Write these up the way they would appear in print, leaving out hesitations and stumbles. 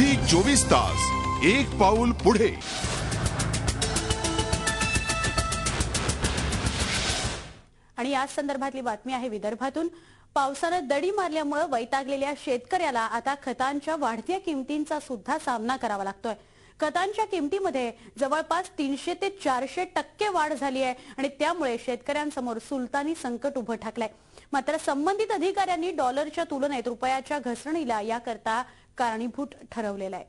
Zee 24 तास एक पाऊल पुढे। आणि या संदर्भातली बातमी आहे विदर्भातून। पावसाने दडी मारल्यामुळे वैतागलेल्या शेतकऱ्याला आता खतांच्या वाढत्या किमतींचा सुद्धा सामना करावा लागतोय। खतांच्या किमतीमध्ये जवळपास 300 ते 400% वाढ झाली आहे आणि त्यामुळे शेतकऱ्यांसमोर सुलतानी संकट उभं ठाकलंय। मात्र संबंधित अधिकाऱ्यांनी डॉलरच्या तुलनेत रुपयाच्या घसरणीला याकरता कारणीभूत ठरवलेलं आहे।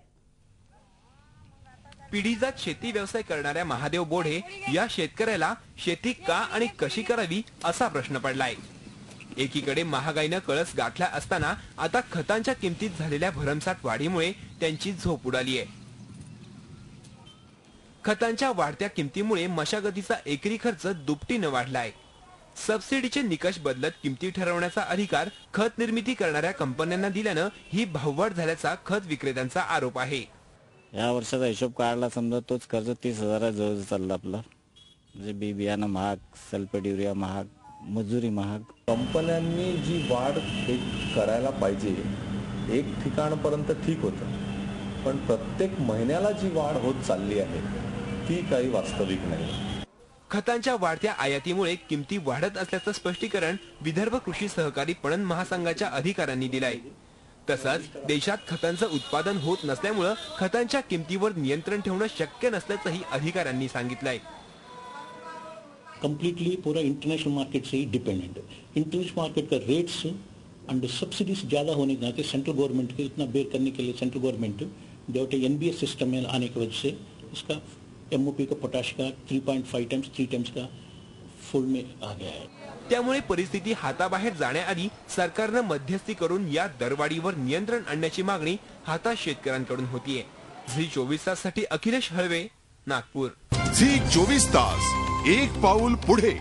पिढीजात शेती व्यवसाय करणाऱ्या महादेव बोढे या शेतकऱ्याला शेती का आणि कशी करावी असा प्रश्न पडलाय। एकीकडे महागाईने कळस गाठला असताना आता खतांच्या किमतीत झालेल्या भरमसाठ वाढीमुळे त्यांची झोप उडाली आहे। खतांच्या वाढत्या किमतीमुळे मशागतीचा एकरी खर्च दुपटीने वाढलाय। सबसिडीचे निकष बदलत किमती ठरवण्याचा अधिकार खत निर्मिती करणाऱ्या कंपन्यांना दिल्यानं ही भाववाढ झाल्याचा खत विक्रेत्यांचा आरोप आहे। या वर्षाचा हिशोब काढला समजा तोच खर्च 30,000 जवळ चालला आपला। म्हणजे बी बियाणं महाग, सल्फेट युरिया महाग, मजुरी महाग। कंपन्यांनी जी वाढ करायला पाहिजे एक ठिकाणपर्यंत ठीक होतं, पण प्रत्येक महिन्याला जी वाढ होत चालली आहे ती काही वास्तविक नाही। खतांच्या वाढत्या आयातीमुळे किमती वाढत असल्याचं स्पष्टीकरण विदर्भ कृषी सहकारी पणन महासंघाच्या अधिकाऱ्यांनी दिलंय। तसंच देशात खतांचं उत्पादन होत नसल्यामुळे खतांच्या किमतीवर नियंत्रण ठेवणं शक्य नसल्याचंही अधिकाऱ्यांनी सांगितलंय। कंप्लीटली पूरा इंटरनेशनल मार्केट से ही डिपेंडेंट है। इंटरनेशनल मार्केट का रेट्स एंड सब्सिडीज ज्यादा होने के नाते सेंट्रल गवर्नमेंट के इतना बेयर करने के लिए सेंट्रल गवर्नमेंट डेवटे एनबीएस सिस्टम में आने की वजह से इसका एमओपी का पोटाश का 3.5 टाइम्स 3 टाइम्स का फुल में आ गया है। त्यामुळे परिस्थिती हाताबाहेर जाण्याआधी सरकारने मध्यस्थी करून या दरवाढीवर नियंत्रण आणण्याची मागणी हाताश शेतकऱ्यांकडून होतीये। झी 24 तास साठी अखिलेश हळवे, नागपूर। झी 24 तास एक पाऊल पुढे।